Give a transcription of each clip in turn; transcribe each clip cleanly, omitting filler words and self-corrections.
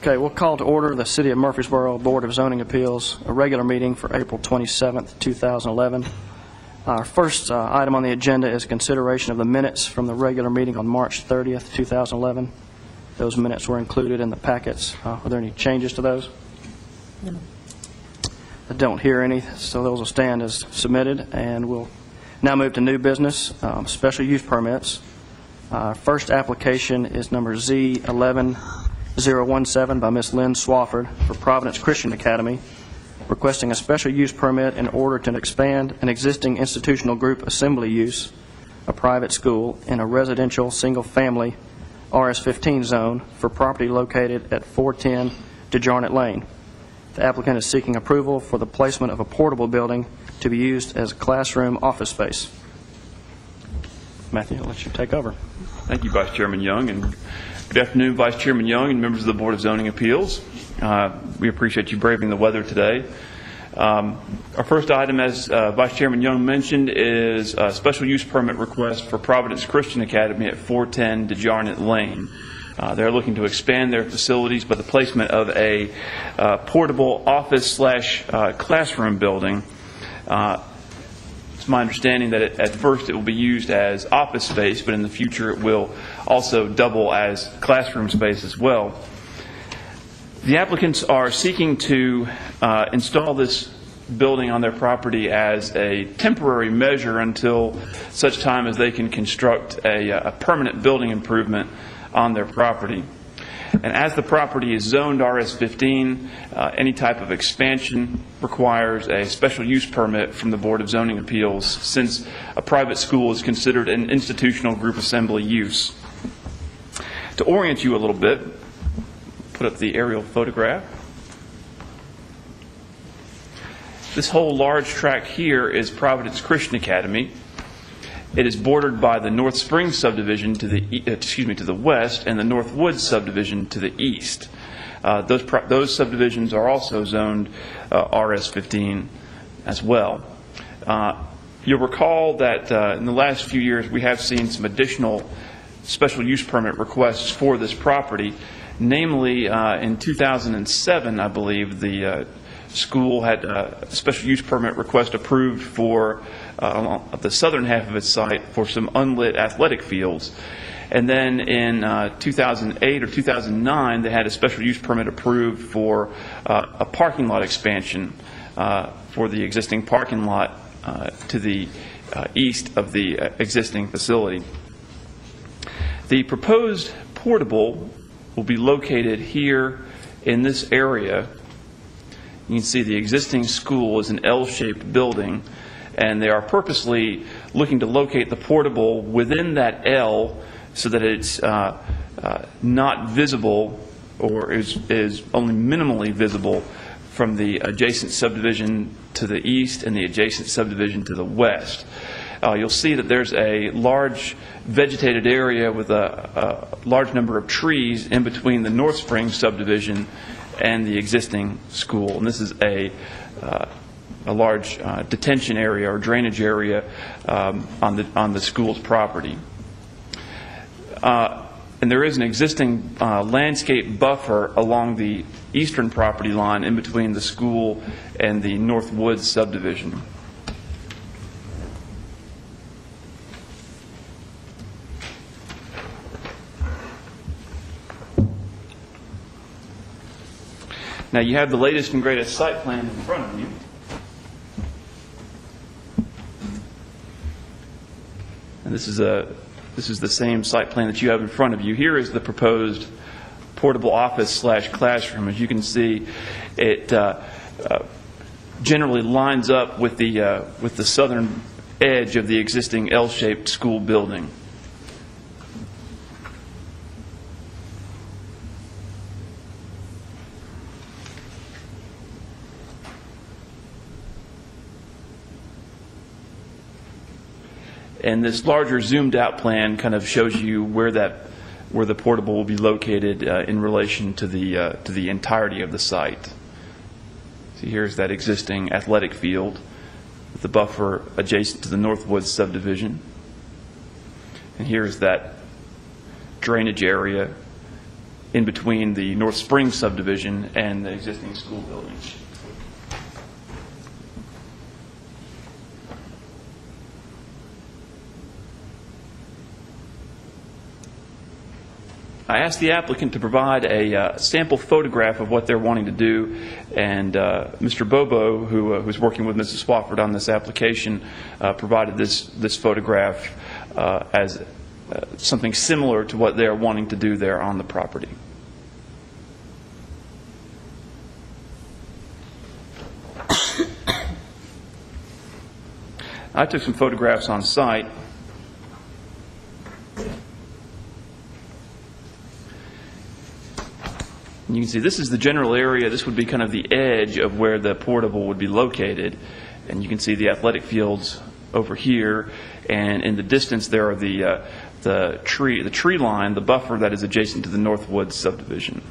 Okay, we'll call to order the City of Murfreesboro Board of Zoning Appeals, a regular meeting for April 27th, 2011. Our first item on the agenda is consideration of the minutes from the regular meeting on March 30th, 2011. Those minutes were included in the packets. Are there any changes to those? No. I don't hear any, so those will stand as submitted. And we'll now move to new business, special use permits. Our first application is number Z11017 by Ms. Lynn Swafford for Providence Christian Academy, requesting a special use permit in order to expand an existing institutional group assembly use, a private school, in a residential single-family RS-15 zone for property located at 410 Dejar Lane. The applicant is seeking approval for the placement of a portable building to be used as classroom office space. Matthew, I'll let you take over. Thank you, Vice Chairman Young, and good afternoon, Vice Chairman Young and members of the Board of Zoning Appeals. We appreciate you braving the weather today. Our first item, as Vice Chairman Young mentioned, is a special use permit request for Providence Christian Academy at 410 Dejar Lane. They're looking to expand their facilities by the placement of a portable office/classroom building. It's my understanding that at first it will be used as office space, but in the future it will also double as classroom space as well. The applicants are seeking to install this building on their property as a temporary measure until such time as they can construct a permanent building improvement on their property. And as the property is zoned RS-15, any type of expansion requires a special use permit from the Board of Zoning Appeals, since a private school is considered an institutional group assembly use. To orient you a little bit, put up the aerial photograph. This whole large tract here is Providence Christian Academy. It is bordered by the North Springs subdivision to the west and the North Woods subdivision to the east. Those subdivisions are also zoned RS-15 as well. You'll recall that in the last few years we have seen some additional special use permit requests for this property. Namely, in 2007, I believe, the school had a special use permit request approved for the southern half of its site for some unlit athletic fields. And then in 2008 or 2009, they had a special use permit approved for a parking lot expansion for the existing parking lot to the east of the existing facility. The proposed portable will be located here in this area. You can see the existing school is an L-shaped building, and they are purposely looking to locate the portable within that L so that it's not visible, or is only minimally visible from the adjacent subdivision to the east and the adjacent subdivision to the west. You'll see that there's a large vegetated area with a large number of trees in between the North Springs subdivision and the existing school. And this is a large detention area or drainage area on the school's property. And there is an existing landscape buffer along the eastern property line in between the school and the North Woods subdivision. Now you have the latest and greatest site plan in front of you. And this is the same site plan that you have in front of you. Here is the proposed portable office/classroom. As you can see, it generally lines up with the southern edge of the existing L-shaped school building. And this larger zoomed out plan kind of shows you where the portable will be located in relation to the entirety of the site. See, here's that existing athletic field with the buffer adjacent to the North Woods subdivision. And here's that drainage area in between the North Springs subdivision and the existing school building. I asked the applicant to provide a sample photograph of what they're wanting to do, and Mr. Bobo, who's working with Mrs. Swafford on this application, provided this photograph as something similar to what they're wanting to do there on the property. I took some photographs on site. You can see this is the general area. This would be kind of the edge of where the portable would be located. And you can see the athletic fields over here. And in the distance there are the tree line, the buffer that is adjacent to the Northwood subdivision.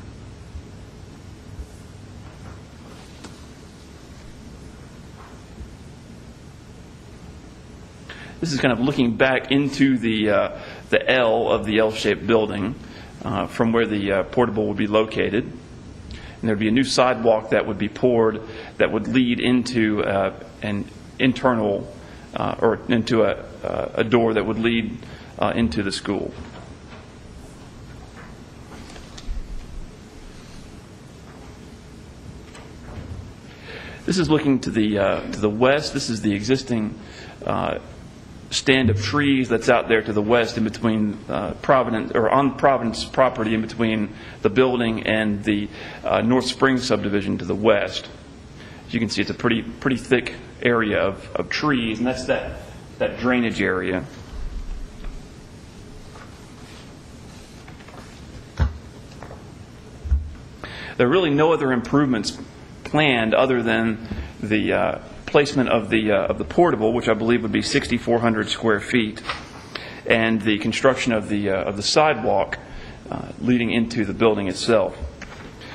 This is kind of looking back into the L of the L-shaped building. From where the portable would be located. And there would be a new sidewalk that would be poured that would lead into an internal or into a door that would lead into the school. This is looking to the west. This is the existing stand of trees that's out there to the west in between Providence, or on Providence property, in between the building and the North Springs subdivision to the west. As you can see, it's a pretty thick area of trees, and that's that drainage area. There are really no other improvements planned other than the placement of the portable, which I believe would be 6,400 square feet, and the construction of the sidewalk leading into the building itself.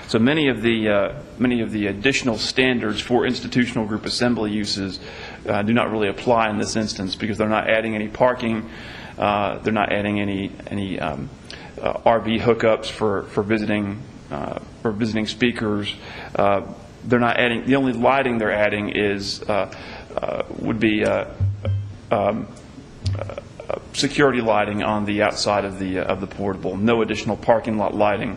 So many of the additional standards for institutional group assembly uses do not really apply in this instance, because they're not adding any parking, they're not adding any RV hookups for visiting speakers. They're not adding. The only lighting they're adding would be security lighting on the outside of the portable. No additional parking lot lighting.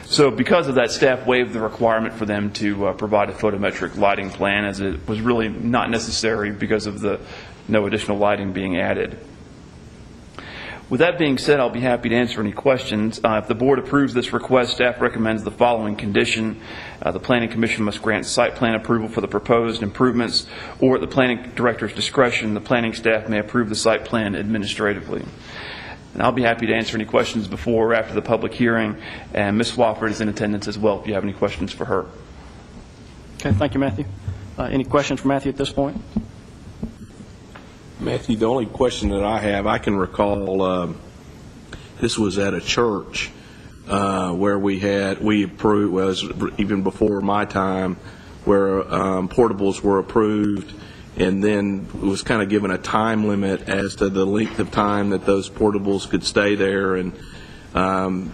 So, because of that, staff waived the requirement for them to provide a photometric lighting plan, as it was really not necessary because of the no additional lighting being added. With that being said, I'll be happy to answer any questions. If the board approves this request, staff recommends the following condition. The Planning Commission must grant site plan approval for the proposed improvements, or at the Planning Director's discretion, the planning staff may approve the site plan administratively. And I'll be happy to answer any questions before or after the public hearing, and Ms. Swafford is in attendance as well if you have any questions for her. Okay, thank you, Matthew. Any questions for Matthew at this point? Matthew, the only question that I have, I can recall this was at a church where we approved, was even before my time, where portables were approved, and then it was kind of given a time limit as to the length of time that those portables could stay there. And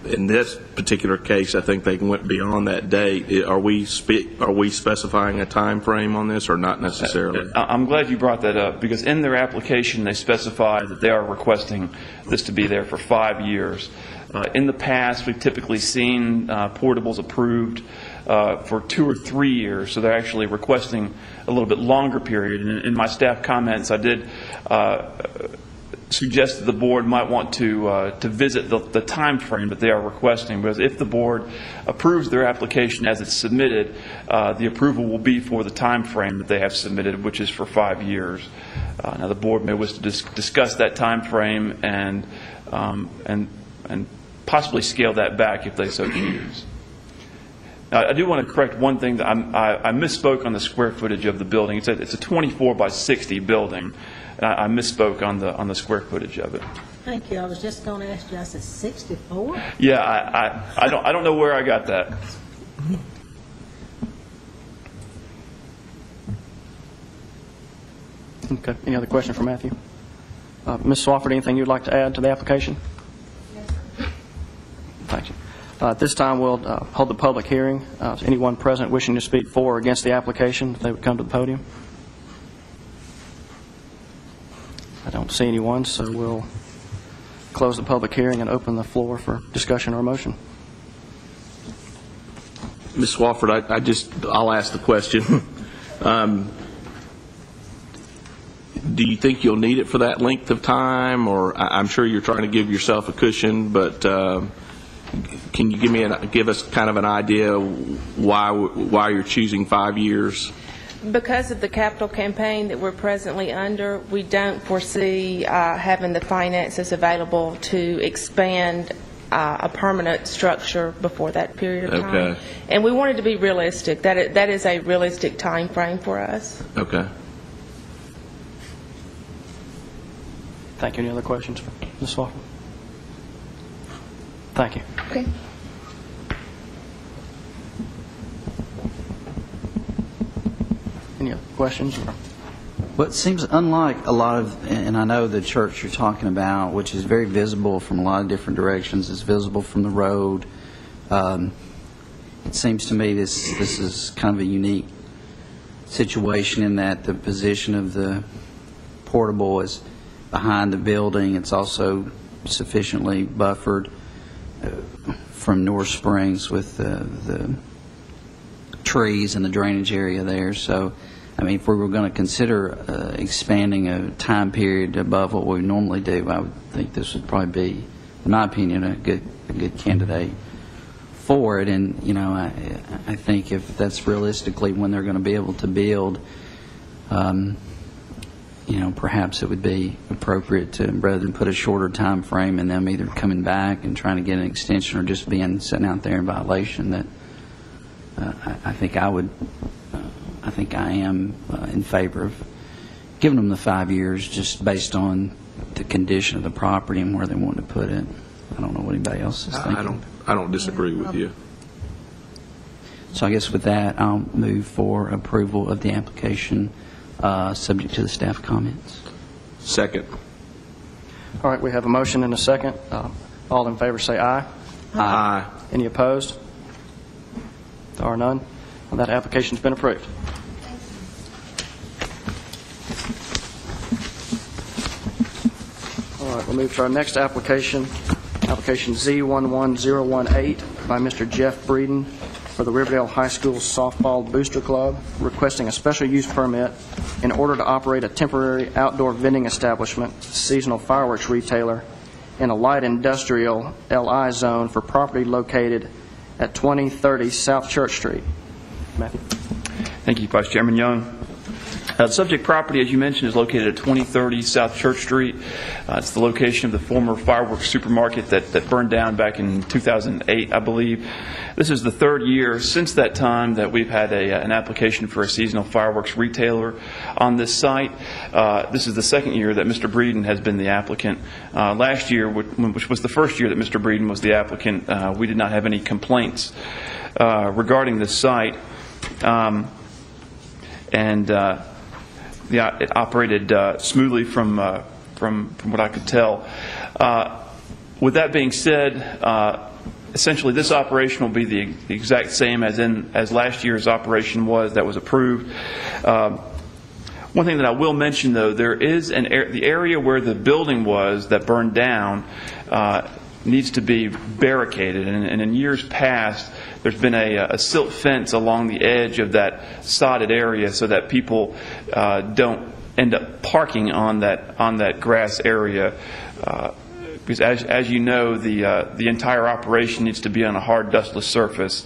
in this particular case, I think they went beyond that date. Are we specifying a time frame on this, or not necessarily? I'm glad you brought that up, because in their application they specify that they are requesting this to be there for 5 years. In the past, we've typically seen portables approved for 2 or 3 years, so they're actually requesting a little bit longer period. And in my staff comments, I did suggest that the board might want to visit the time frame that they are requesting, because if the board approves their application as it's submitted, the approval will be for the time frame that they have submitted, which is for 5 years. Now, the board may wish to discuss that time frame and possibly scale that back if they so choose. Now, I do want to correct one thing. That I misspoke on the square footage of the building. It's a 24 by 60 building. I misspoke on the square footage of it. Thank you. I was just going to ask you. I said 64. Yeah, I don't know where I got that. Okay. Any other question for Matthew? Ms. Swafford, anything you'd like to add to the application? Yes, sir. Thank you. At this time, we'll hold the public hearing. Anyone present wishing to speak for or against the application, if they would come to the podium. I don't see anyone, so we'll close the public hearing and open the floor for discussion or motion. Ms. Swafford, I'll ask the question. Do you think you'll need it for that length of time, or I'm sure you're trying to give yourself a cushion, but can you give us kind of an idea why you're choosing 5 years? Because of the capital campaign that we're presently under, we don't foresee having the finances available to expand a permanent structure before that period of time. Okay. And we wanted to be realistic. That is a realistic time frame for us. Okay. Thank you. Any other questions for Ms. Swafford? Thank you. Okay. Any other questions? Well, it seems unlike a lot of, and I know the church you're talking about, which is very visible from a lot of different directions. It's visible from the road. It seems to me this is kind of a unique situation in that the position of the portable is behind the building. It's also sufficiently buffered from North Springs with the trees and the drainage area there. So, I mean, if we were going to consider expanding a time period above what we normally do, I would think this would probably be, in my opinion, a good candidate for it. And, you know, I think if that's realistically when they're going to be able to build, you know, perhaps it would be appropriate to, rather than put a shorter time frame and them either coming back and trying to get an extension or just sitting out there in violation, that I think I am in favor of giving them the 5 years just based on the condition of the property and where they want to put it. I don't know what anybody else is thinking. I don't disagree with you. So I guess with that, I'll move for approval of the application subject to the staff comments. Second. All right, we have a motion and a second. All in favor say aye. Aye. Any opposed? There are none. Well, that application's been approved. All right, we'll move to our next application, application Z11018 by Mr. Jeff Breeden for the Riverdale High School Softball Booster Club, requesting a special use permit in order to operate a temporary outdoor vending establishment, seasonal fireworks retailer, in a light industrial LI zone for property located at 2030 South Church Street. Matthew. Thank you, Vice Chairman Young. The subject property, as you mentioned, is located at 2030 South Church Street. It's the location of the former fireworks supermarket that burned down back in 2008, I believe. This is the third year since that time that we've had an application for a seasonal fireworks retailer on this site. This is the second year that Mr. Breeden has been the applicant. Last year, which was the first year that Mr. Breeden was the applicant, we did not have any complaints regarding this site. Yeah, it operated smoothly from what I could tell. With that being said, essentially this operation will be the exact same as last year's operation that was approved. One thing that I will mention, though, there is the area where the building was that burned down needs to be barricaded, and in years past there's been a silt fence along the edge of that sodded area so that people don't end up parking on that grass area. Because as you know, the entire operation needs to be on a hard, dustless surface,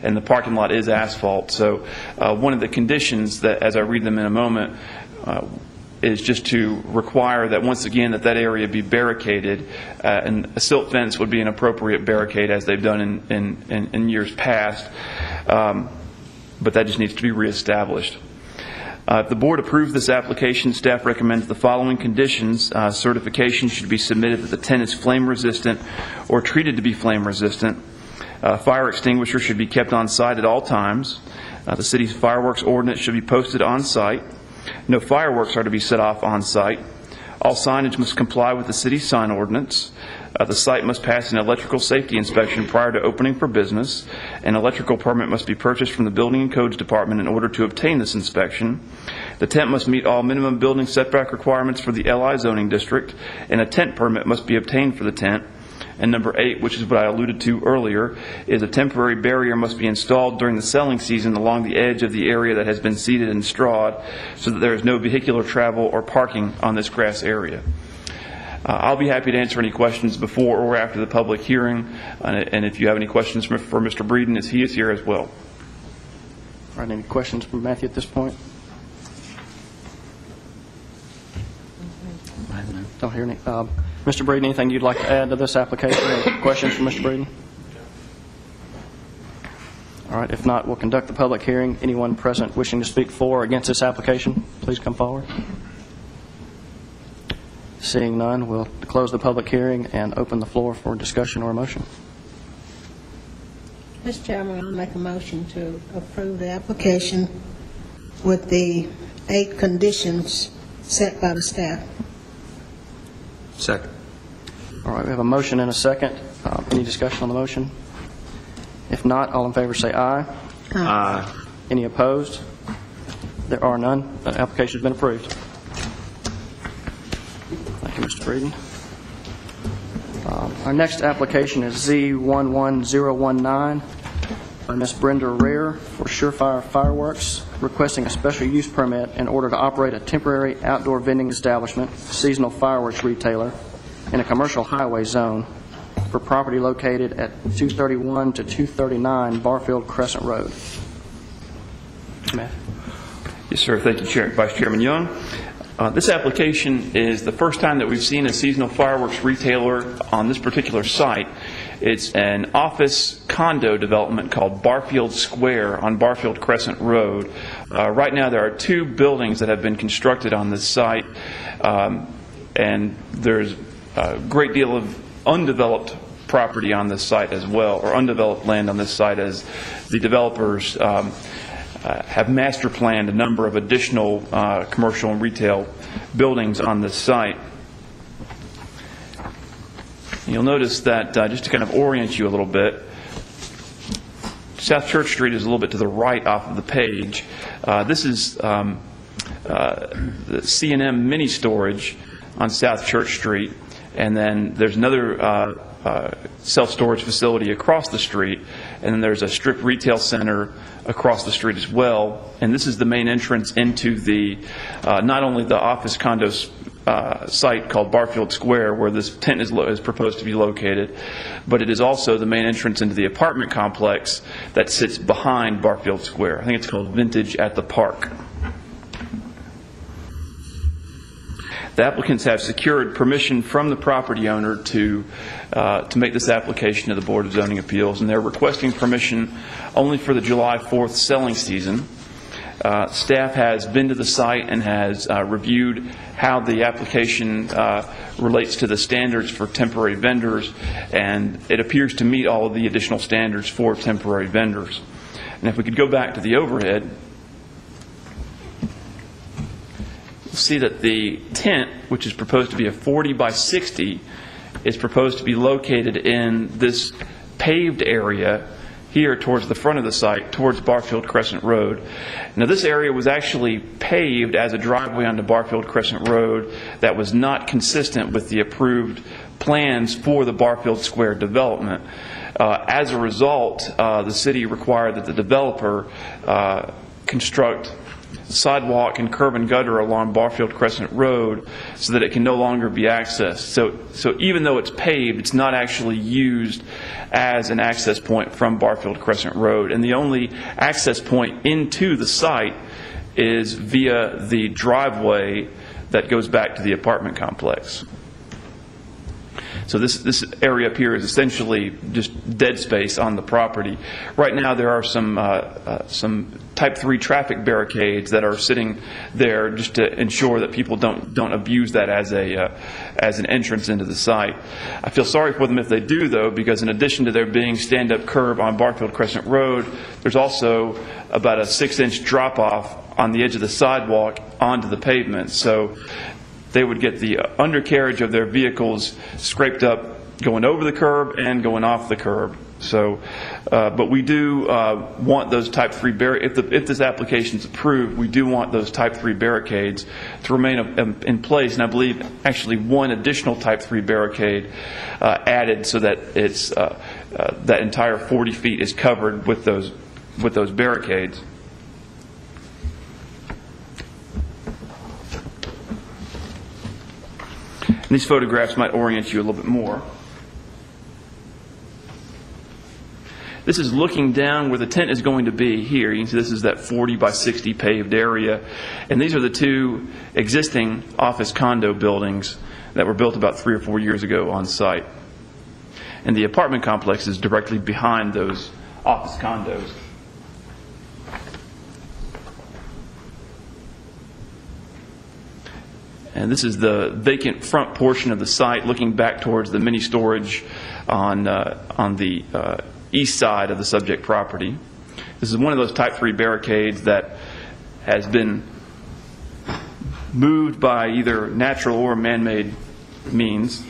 and the parking lot is asphalt. So one of the conditions that, as I read them in a moment, is just to require that once again that area be barricaded, and a silt fence would be an appropriate barricade as they've done in years past, but that just needs to be reestablished. If the board approves this application, staff recommends the following conditions. Certification should be submitted that the tent is flame resistant or treated to be flame resistant. Fire extinguisher should be kept on site at all times. The city's fireworks ordinance should be posted on site. No fireworks are to be set off on site. All signage must comply with the city's sign ordinance. The site must pass an electrical safety inspection prior to opening for business. An electrical permit must be purchased from the Building and Codes Department in order to obtain this inspection. The tent must meet all minimum building setback requirements for the LI zoning district, and a tent permit must be obtained for the tent. And number 8, which is what I alluded to earlier, is a temporary barrier must be installed during the selling season along the edge of the area that has been seeded and strawed so that there is no vehicular travel or parking on this grass area. I'll be happy to answer any questions before or after the public hearing, and if you have any questions for Mr. Breeden, as he is here as well. All right, any questions from Matthew at this point? Don't hear any. Mr. Breeden, anything you'd like to add to this application or questions from Mr. Breeden? All right, if not, we'll conduct the public hearing. Anyone present wishing to speak for or against this application, please come forward. Seeing none, we'll close the public hearing and open the floor for discussion or motion. Mr. Chairman, I'll make a motion to approve the application with the 8 conditions set by the staff. Second. All right, we have a motion and a second. Any discussion on the motion? If not, all in favor say aye. Aye. Any opposed? There are none. The application has been approved. Thank you, Mr. Breeden. Our next application is Z11019 by Ms. Brenda Rare for Surefire Fireworks, requesting a special use permit in order to operate a temporary outdoor vending establishment, seasonal fireworks retailer, in a commercial highway zone for property located at 231 to 239 Barfield Crescent Road. Matt. Yes, sir. Thank you, Vice Chairman Young. This application is the first time that we've seen a seasonal fireworks retailer on this particular site. It's an office condo development called Barfield Square on Barfield Crescent Road. Right now there are 2 buildings that have been constructed on this site, and there's a great deal of undeveloped property on this site as well, or undeveloped land on this site, as the developers have master planned a number of additional commercial and retail buildings on this site. You'll notice that, just to kind of orient you a little bit, South Church Street is a little bit to the right off of the page. This is the C&M mini storage on South Church Street, and then there's another self-storage facility across the street, and then there's a strip retail center across the street as well. And this is the main entrance into the not only the office condos site called Barfield Square, where this tent is proposed to be located, but it is also the main entrance into the apartment complex that sits behind Barfield Square. I think it's called Vintage at the Park. The applicants have secured permission from the property owner to make this application to the Board of Zoning Appeals, and they're requesting permission only for the July 4th selling season. Staff has been to the site and has reviewed how the application relates to the standards for temporary vendors, and it appears to meet all of the additional standards for temporary vendors. And if we could go back to the overhead, you'll see that the tent, which is proposed to be a 40 by 60, is proposed to be located in this paved area here towards the front of the site, towards Barfield Crescent Road. Now, this area was actually paved as a driveway onto Barfield Crescent Road that was not consistent with the approved plans for the Barfield Square development. As a result, the city required that the developer construct sidewalk and curb and gutter along Barfield Crescent Road so that it can no longer be accessed. So even though it's paved, it's not actually used as an access point from Barfield Crescent Road. And the only access point into the site is via the driveway that goes back to the apartment complex. So this area up here is essentially just dead space on the property. Right now there are some Type 3 traffic barricades that are sitting there just to ensure that people don't abuse that as an entrance into the site. I feel sorry for them if they do, though, because in addition to there being stand-up curb on Barfield Crescent Road, there's also about a 6-inch drop-off on the edge of the sidewalk onto the pavement. So they would get the undercarriage of their vehicles scraped up going over the curb and going off the curb. So, but we do want those Type 3 if this application is approved, we do want those Type 3 barricades to remain in place, and I believe actually one additional Type 3 barricade added so that it's that entire 40 feet is covered with those barricades. And these photographs might orient you a little bit more. This is looking down where the tent is going to be here. You can see this is that 40 by 60 paved area. And these are the two existing office condo buildings that were built about 3 or 4 years ago on site. And the apartment complex is directly behind those office condos. And this is the vacant front portion of the site looking back towards the mini storage on the east side of the subject property. This is one of those Type 3 barricades that has been moved by either natural or man-made means.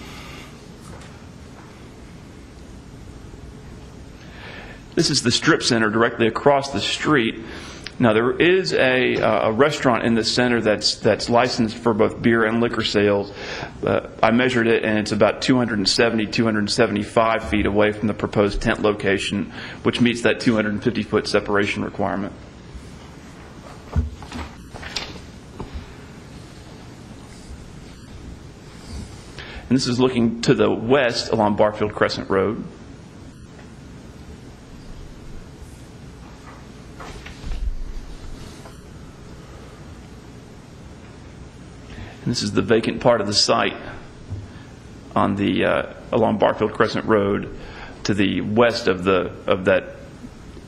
This is the strip center directly across the street. Now, there is a restaurant in the center that's licensed for both beer and liquor sales. I measured it, and it's about 275 feet away from the proposed tent location, which meets that 250-foot separation requirement. And this is looking to the west along Barfield Crescent Road. And this is the vacant part of the site on the along Barfield Crescent Road to the west of that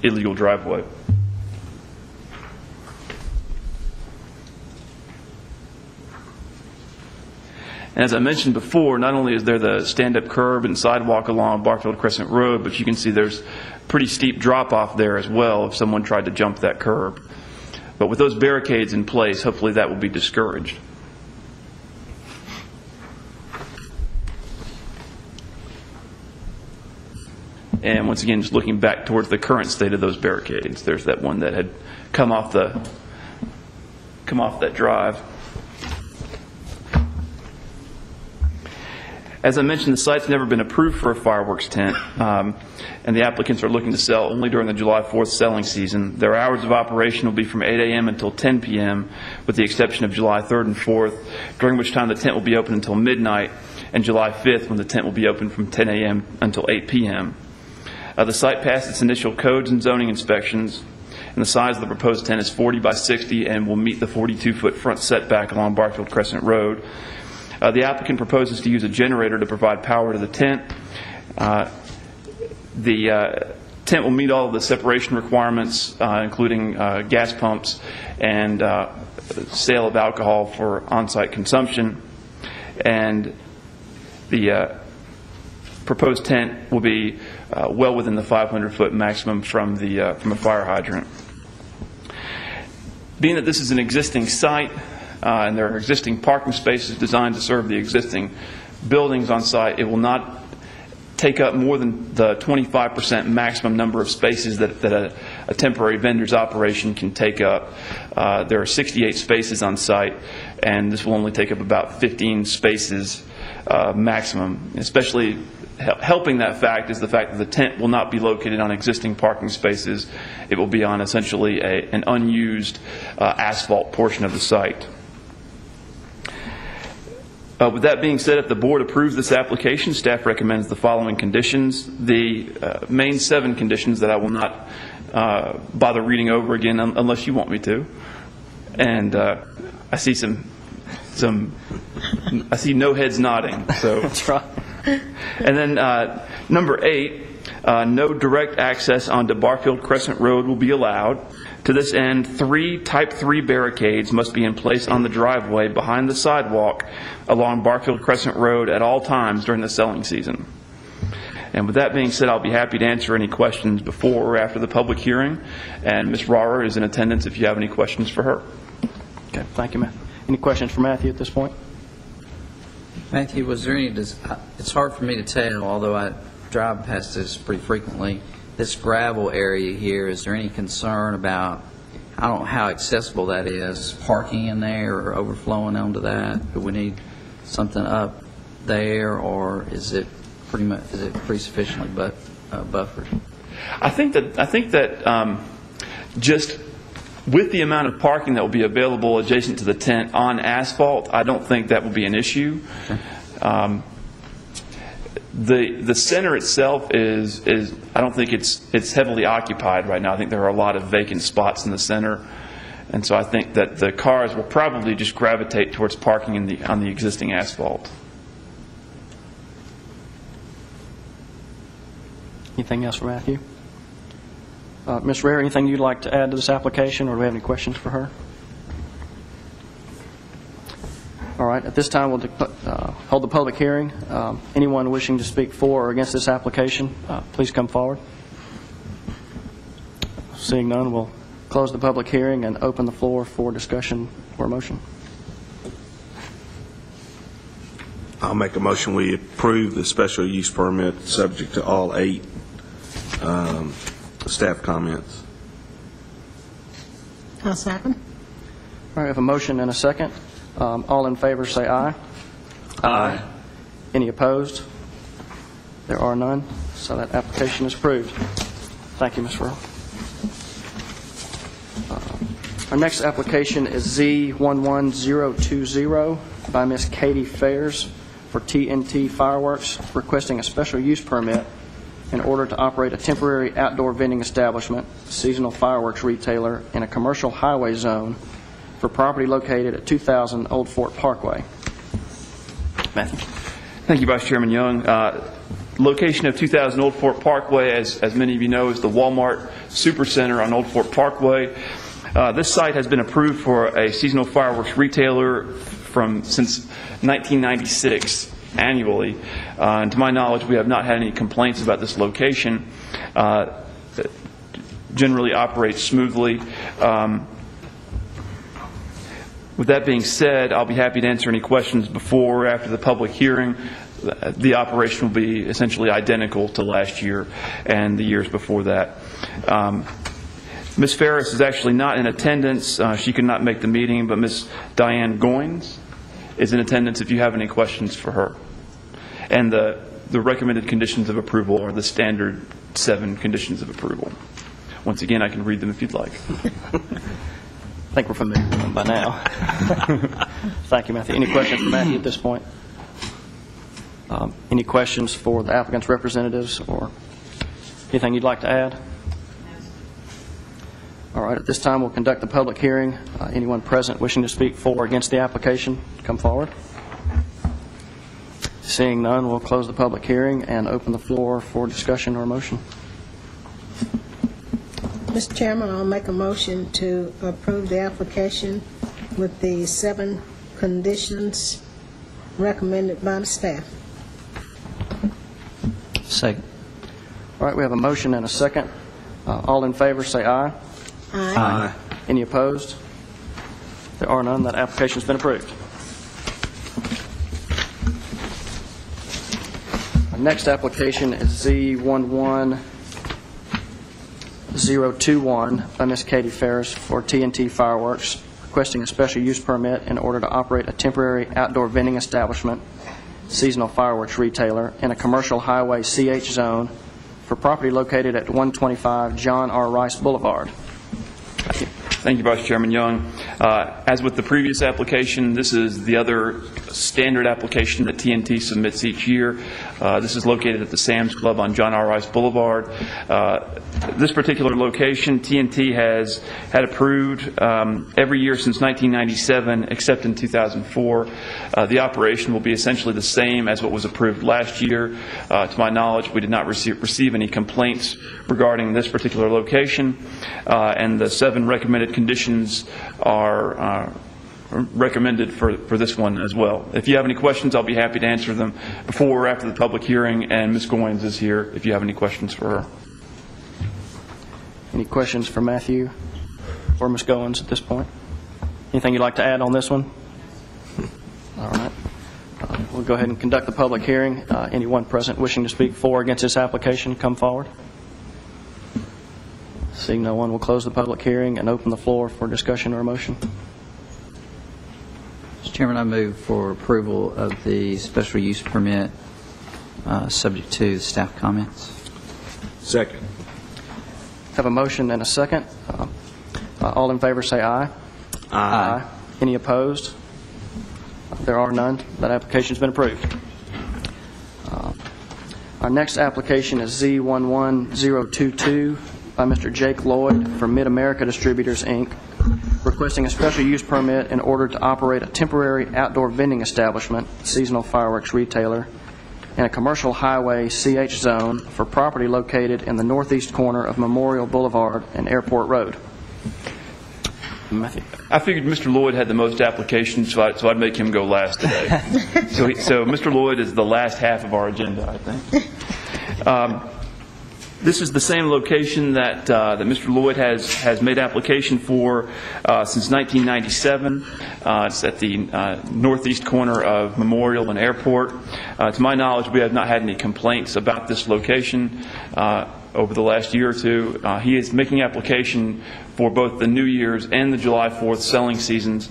illegal driveway. And as I mentioned before, not only is there the stand-up curb and sidewalk along Barfield Crescent Road, but you can see there's pretty steep drop-off there as well if someone tried to jump that curb. But with those barricades in place, hopefully that will be discouraged. And once again, just looking back towards the current state of those barricades, there's that one that had come off that drive. As I mentioned, the site's never been approved for a fireworks tent, and the applicants are looking to sell only during the July 4th selling season. Their hours of operation will be from 8 a.m. until 10 p.m., with the exception of July 3rd and 4th, during which time the tent will be open until midnight, and July 5th, when the tent will be open from 10 a.m. until 8 p.m. The site passed its initial codes and zoning inspections, and the size of the proposed tent is 40 by 60 and will meet the 42-foot front setback along Barfield Crescent Road. The applicant proposes to use a generator to provide power to the tent. The tent will meet all of the separation requirements, including gas pumps and sale of alcohol for on-site consumption. And the proposed tent will be well within the 500-foot maximum from a fire hydrant. Being that this is an existing site and there are existing parking spaces designed to serve the existing buildings on site, it will not take up more than the 25% maximum number of spaces that a temporary vendor's operation can take up. There are 68 spaces on site, and this will only take up about 15 spaces maximum. Especially helping that fact is the fact that the tent will not be located on existing parking spaces. It will be on essentially an unused asphalt portion of the site. With that being said, if the board approves this application, staff recommends the following conditions. The main 7 conditions that I will not bother reading over again unless you want me to. And I see I see no heads nodding. So That's right. And then number 8, no direct access onto Barfield Crescent Road will be allowed. To this end, 3 Type 3 barricades must be in place on the driveway behind the sidewalk along Barfield Crescent Road at all times during the selling season. And with that being said, I'll be happy to answer any questions before or after the public hearing. And Ms. Rauer is in attendance if you have any questions for her. Okay, thank you, Matt. Any questions for Matthew at this point? Matthew, was there any, it's hard for me to tell, although I drive past this pretty frequently, this gravel area here, is there any concern about, I don't know how accessible that is, parking in there or overflowing onto that? Do we need something up there, or is it pretty sufficiently buffered? I think that just with the amount of parking that will be available adjacent to the tent on asphalt, I don't think that will be an issue. The center itself is I don't think it's heavily occupied right now. I think there are a lot of vacant spots in the center, and so I think that the cars will probably just gravitate towards parking on the existing asphalt. Anything else for Matthew? Ms. Rare, anything you'd like to add to this application, or do we have any questions for her? All right. At this time, we'll hold the public hearing. Anyone wishing to speak for or against this application, please come forward. Seeing none, we'll close the public hearing and open the floor for discussion or motion. I'll make a motion we approve the special use permit subject to all 8 staff comments. I'll second. All right, we have a motion and a second. All in favor say aye. Aye. Any opposed? There are none, so that application is approved. Thank you, Ms. Farrell. Our next application is Z11020 by Ms. Katie Fairs for TNT Fireworks, requesting a special use permit in order to operate a temporary outdoor vending establishment, seasonal fireworks retailer, in a commercial highway zone for property located at 2000 Old Fort Parkway. Matthew. Thank you, Vice Chairman Young. Location of 2000 Old Fort Parkway, as many of you know, is the Walmart Supercenter on Old Fort Parkway. This site has been approved for a seasonal fireworks retailer since 1996 annually. And to my knowledge, we have not had any complaints about this location. It generally operates smoothly. With that being said, I'll be happy to answer any questions before or after the public hearing. The operation will be essentially identical to last year and the years before that. Ms. Ferris is actually not in attendance. She could not make the meeting, but Ms. Diane Goins is in attendance if you have any questions for her. And the recommended conditions of approval are the standard 7 conditions of approval. Once again, I can read them if you'd like. I think we're familiar with them by now. Thank you, Matthew. Any questions for Matthew at this point? Any questions for the applicant's representatives or anything you'd like to add? All right. At this time, we'll conduct the public hearing. Anyone present wishing to speak for or against the application, come forward. Seeing none, we'll close the public hearing and open the floor for discussion or motion. Mr. Chairman, I'll make a motion to approve the application with the 7 conditions recommended by the staff. Second. All right, we have a motion and a second. All in favor say aye. Aye. Aye. Any opposed? There are none. That application has been approved. Our next application is Z11021 by Ms. Katie Ferris for TNT Fireworks, requesting a special use permit in order to operate a temporary outdoor vending establishment, seasonal fireworks retailer, in a commercial highway CH zone for property located at 125 John R. Rice Boulevard. Thank you. Thank you, Vice Chairman Young. As with the previous application, this is the other standard application that TNT submits each year. This is located at the Sam's Club on John R. Rice Boulevard. This particular location, TNT has had approved every year since 1997, except in 2004. The operation will be essentially the same as what was approved last year. To my knowledge, we did not receive any complaints regarding this particular location, and the 7 recommended conditions are recommended for this one as well. If you have any questions, I'll be happy to answer them before or after the public hearing, and Ms. Goins is here if you have any questions for her. Any questions for Matthew or Ms. Goins at this point? Anything you'd like to add on this one? All right. We'll we'll go ahead and conduct the public hearing. Anyone present wishing to speak for or against this application, come forward. Seeing no one, we'll close the public hearing and open the floor for discussion or a motion. Mr. Chairman, I move for approval of the special use permit subject to staff comments. Second. Have a motion and a second. All in favor say aye. Aye. Any opposed? There are none. That application's been approved. Our next application is Z11022 by Mr. Jake Lloyd from Mid-America Distributors, Inc., requesting a special use permit in order to operate a temporary outdoor vending establishment, seasonal fireworks retailer, in a commercial highway CH zone for property located in the northeast corner of Memorial Boulevard and Airport Road. Matthew. I figured Mr. Lloyd had the most applications, so I'd make him go last today. So Mr. Lloyd is the last half of our agenda, I think. This is the same location that Mr. Lloyd has made application for since 1997. It's at the northeast corner of Memorial and Airport. To my knowledge, we have not had any complaints about this location over the last year or two. He is making application for both the New Year's and the July 4th selling seasons.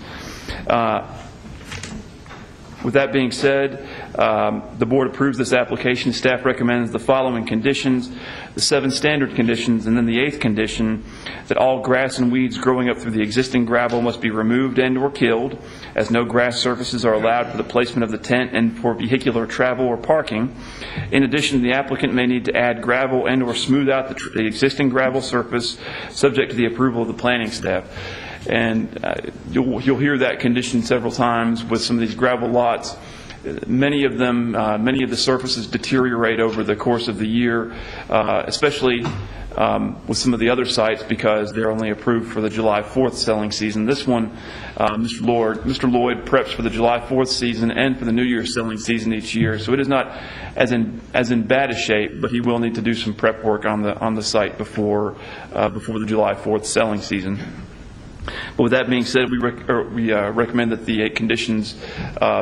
With that being said, the board approves this application. Staff recommends the following conditions: the 7 standard conditions, and then the 8th condition, that all grass and weeds growing up through the existing gravel must be removed and or killed, as no grass surfaces are allowed for the placement of the tent and for vehicular travel or parking. In addition, the applicant may need to add gravel and or smooth out the existing gravel surface, subject to the approval of the planning staff. And you'll hear that condition several times with some of these gravel lots. Many of the surfaces deteriorate over the course of the year, especially with some of the other sites, because they're only approved for the July 4th selling season. This one, Mr. Lloyd preps for the July 4th season and for the New Year's selling season each year. So it is not as in bad a shape, but he will need to do some prep work on the site before the July 4th selling season. But with that being said, we recommend that the 8 conditions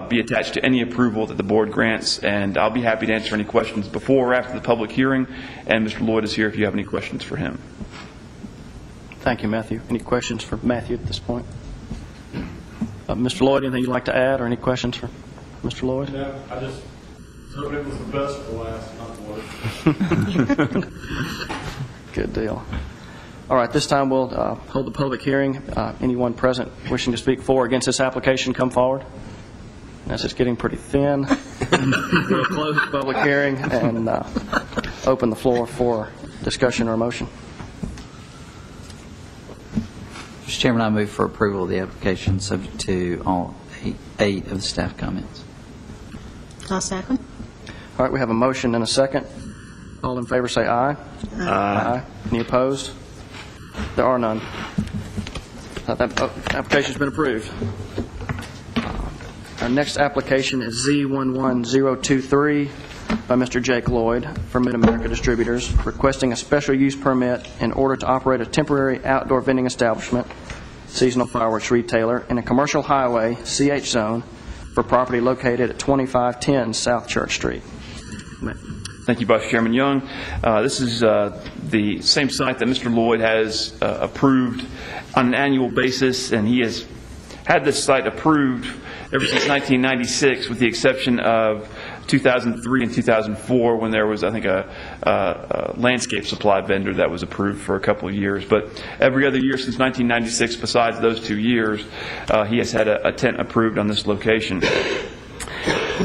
be attached to any approval that the board grants, and I'll be happy to answer any questions before or after the public hearing, and Mr. Lloyd is here if you have any questions for him. Thank you, Matthew. Any questions for Matthew at this point? Mr. Lloyd, anything you'd like to add, or any questions for Mr. Lloyd? No, I just hope it was the best for last, not the worst. Good deal. All right, this time we'll hold the public hearing. Anyone present wishing to speak for or against this application, come forward. As it's getting pretty thin, we'll close the public hearing and open the floor for discussion or motion. Mr. Chairman, I move for approval of the application subject to all 8 of the staff comments. I'll second. All right, we have a motion and a second. All in favor say aye. Aye. Any opposed? There are none. That application's been approved. Our next application is Z11023 by Mr. Jake Lloyd from Mid-America Distributors, requesting a special use permit in order to operate a temporary outdoor vending establishment, seasonal fireworks retailer, in a commercial highway CH zone for property located at 2510 South Church Street. Thank you, Vice Chairman Young. This is the same site that Mr. Lloyd has approved on an annual basis, and he has had this site approved ever since 1996, with the exception of 2003 and 2004, when there was, I think, a landscape supply vendor that was approved for a couple of years. But every other year since 1996, besides those 2 years, he has had a tent approved on this location.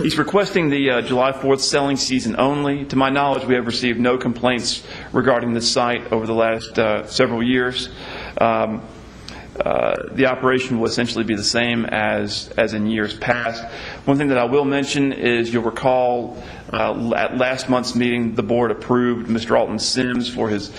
He's requesting the July 4th selling season only. To my knowledge, we have received no complaints regarding this site over the last several years. The operation will essentially be the same as in years past. One thing that I will mention is, you'll recall at last month's meeting, the board approved Mr. Alton Sims for his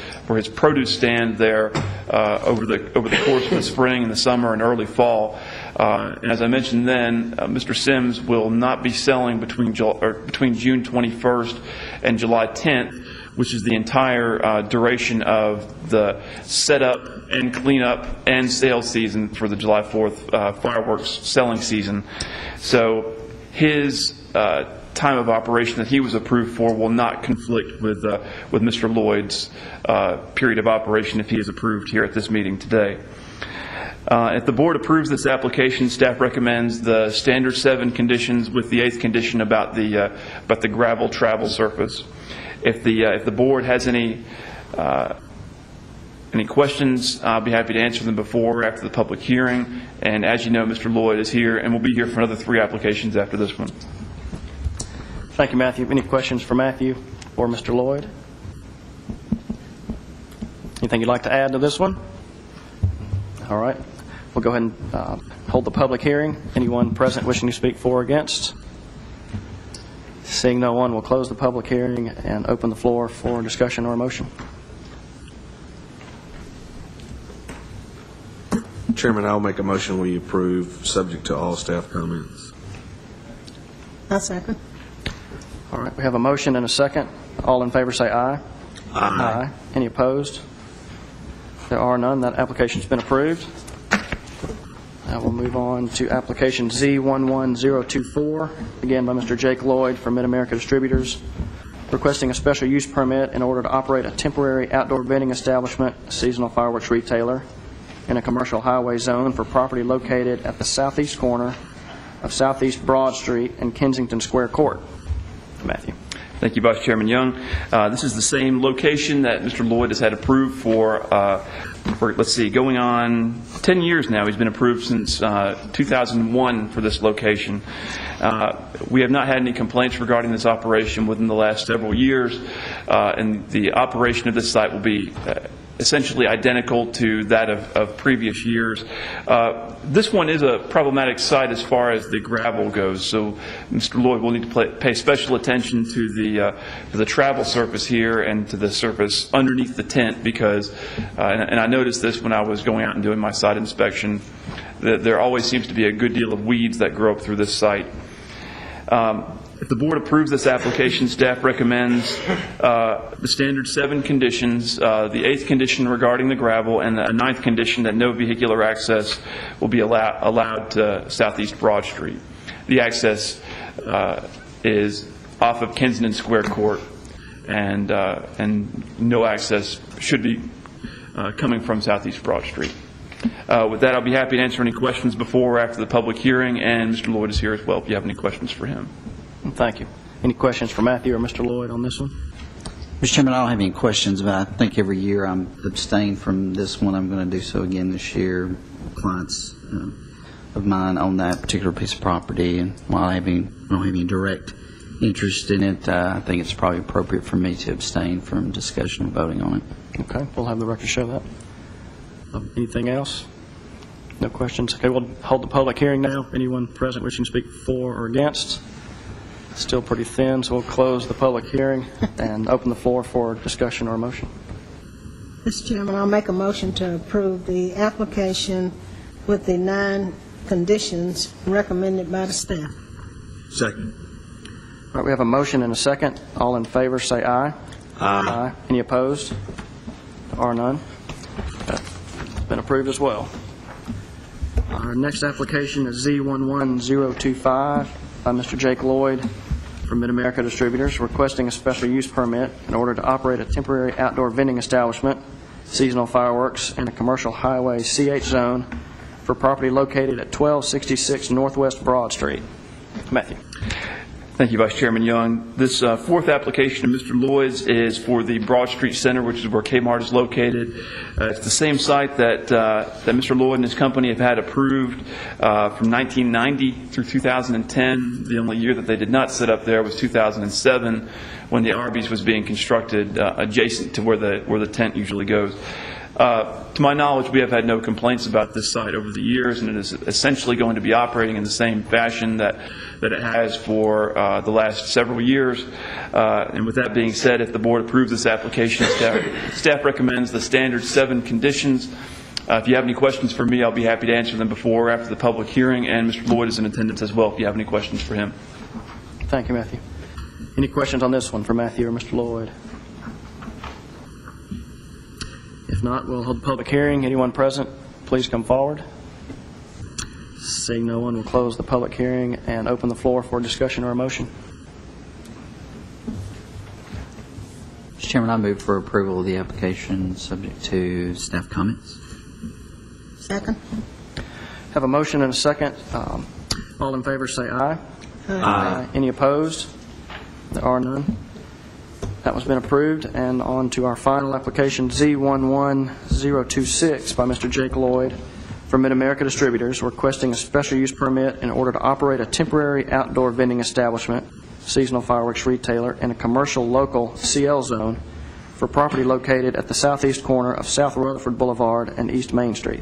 produce stand there over the course of the spring and the summer and early fall. And as I mentioned then, Mr. Sims will not be selling between June 21st and July 10th, which is the entire duration of the setup and cleanup and sales season for the July 4th fireworks selling season. So his time of operation that he was approved for will not conflict with Mr. Lloyd's period of operation if he is approved here at this meeting today. If the board approves this application, staff recommends the standard 7 conditions with the 8th condition about the gravel travel surface. If the board has any questions, I'll be happy to answer them before or after the public hearing. And as you know, Mr. Lloyd is here and will be here for another 3 applications after this one. Thank you, Matthew. Any questions for Matthew or Mr. Lloyd? Anything you'd like to add to this one? All right. We'll go ahead and hold the public hearing. Anyone present wishing to speak for or against? Seeing no one, we'll close the public hearing and open the floor for discussion or a motion. Chairman, I'll make a motion we approve, subject to all staff comments. I'll second. All right. We have a motion and a second. All in favor say aye. Aye. Any opposed? There are none. That application's been approved. Now we'll move on to application Z11024, again by Mr. Jake Lloyd from Mid-America Distributors, requesting a special use permit in order to operate a temporary outdoor vending establishment, a seasonal fireworks retailer, in a commercial highway zone for property located at the southeast corner of Southeast Broad Street and Kensington Square Court. Matthew. Thank you, Vice Chairman Young. This is the same location that Mr. Lloyd has had approved for let's see, going on 10 years now. He's been approved since 2001 for this location. We have not had any complaints regarding this operation within the last several years, and the operation of this site will be essentially identical to that of previous years. This one is a problematic site as far as the gravel goes, so Mr. Lloyd will need to pay special attention to the travel surface here and to the surface underneath the tent, because, and I noticed this when I was going out and doing my site inspection, that there always seems to be a good deal of weeds that grow up through this site. If the board approves this application, staff recommends the standard 7 conditions, the 8th condition regarding the gravel, and the 9th condition that no vehicular access will be allowed to Southeast Broad Street. The access is off of Kensington Square Court, and no access should be coming from Southeast Broad Street. With that, I'll be happy to answer any questions before or after the public hearing, and Mr. Lloyd is here as well if you have any questions for him. Thank you. Any questions for Matthew or Mr. Lloyd on this one? Mr. Chairman, I don't have any questions, but I think every year I'm abstained from this one. I'm going to do so again this year. Clients of mine own that particular piece of property, and while I don't have any direct interest in it, I think it's probably appropriate for me to abstain from discussion and voting on it. Okay, we'll have the record show that. Anything else? No questions? Okay, we'll hold the public hearing now. Anyone present wishing to speak for or against? Still pretty thin, so we'll close the public hearing and open the floor for discussion or a motion. Mr. Chairman, I'll make a motion to approve the application with the 9 conditions recommended by the staff. Second. All right, we have a motion and a second. All in favor say aye. Aye. Any opposed? There are none. That's been approved as well. Our next application is Z11025 by Mr. Jake Lloyd from Mid-America Distributors, requesting a special use permit in order to operate a temporary outdoor vending establishment, seasonal fireworks, in a commercial highway CH zone for property located at 1266 Northwest Broad Street. Matthew. Thank you, Vice Chairman Young. This 4th application of Mr. Lloyd's is for the Broad Street Center, which is where Kmart is located. It's the same site that Mr. Lloyd and his company have had approved from 1990 through 2010. The only year that they did not set up there was 2007, when the Arby's was being constructed adjacent to where the tent usually goes. To my knowledge, we have had no complaints about this site over the years, and it is essentially going to be operating in the same fashion that it has for the last several years. And with that being said, if the board approves this application, staff recommends the standard 7 conditions. If you have any questions for me, I'll be happy to answer them before or after the public hearing, and Mr. Lloyd is in attendance as well if you have any questions for him. Thank you, Matthew. Any questions on this one for Matthew or Mr. Lloyd? If not, we'll hold the public hearing. Anyone present, please come forward. Seeing no one, we'll close the public hearing and open the floor for discussion or a motion. Mr. Chairman, I move for approval of the application subject to staff comments. Second. Have a motion and a second. All in favor say aye. Aye. Any opposed? There are none. That one's been approved. And on to our final application, Z11026 by Mr. Jake Lloyd from Mid-America Distributors, requesting a special use permit in order to operate a temporary outdoor vending establishment, seasonal fireworks retailer, in a commercial local CL zone for property located at the southeast corner of South Rutherford Boulevard and East Main Street.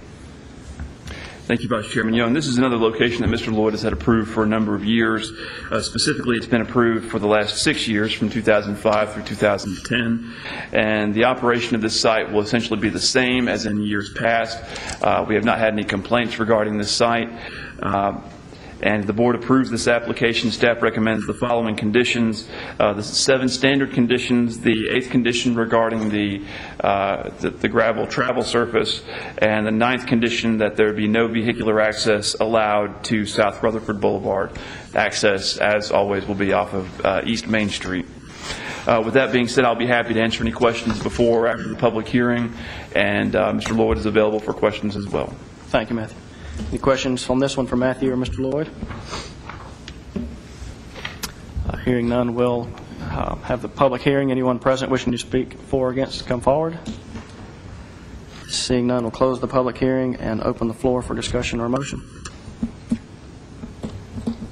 Thank you, Vice Chairman Young. This is another location that Mr. Lloyd has had approved for a number of years. Specifically, it's been approved for the last 6 years, from 2005 through 2010. And the operation of this site will essentially be the same as in years past. We have not had any complaints regarding this site. And the board approves this application. Staff recommends the following conditions. The 7 standard conditions, the 8th condition regarding the gravel travel surface, and the 9th condition that there be no vehicular access allowed to South Rutherford Boulevard. Access, as always, will be off of East Main Street. With that being said, I'll be happy to answer any questions before or after the public hearing, and Mr. Lloyd is available for questions as well. Thank you, Matthew. Any questions on this one for Matthew or Mr. Lloyd? Hearing none, we'll have the public hearing. Anyone present wishing to speak for or against, come forward. Seeing none, we'll close the public hearing and open the floor for discussion or motion.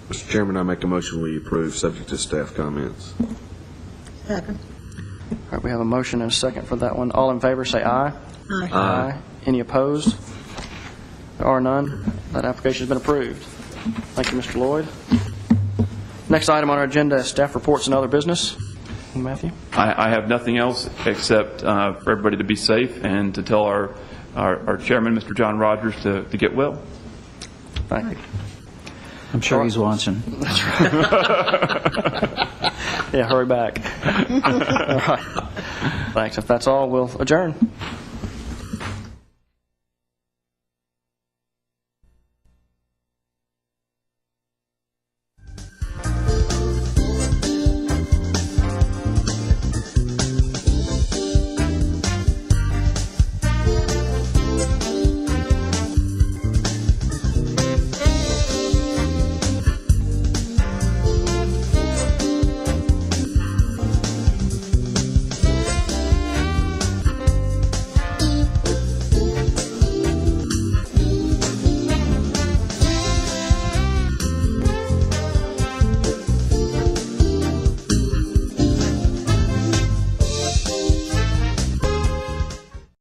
Mr. Chairman, I make a motion we approve, subject to staff comments. Second. All right, we have a motion and a second for that one. All in favor say aye. Aye. Aye. Any opposed? There are none. That application has been approved. Thank you, Mr. Lloyd. Next item on our agenda is staff reports and other business. Matthew? I have nothing else except for everybody to be safe and to tell our chairman, Mr. John Rogers, to get well. Thank you. I'm sure he's watching. Yeah, hurry back. All right. Thanks. If that's all, we'll adjourn.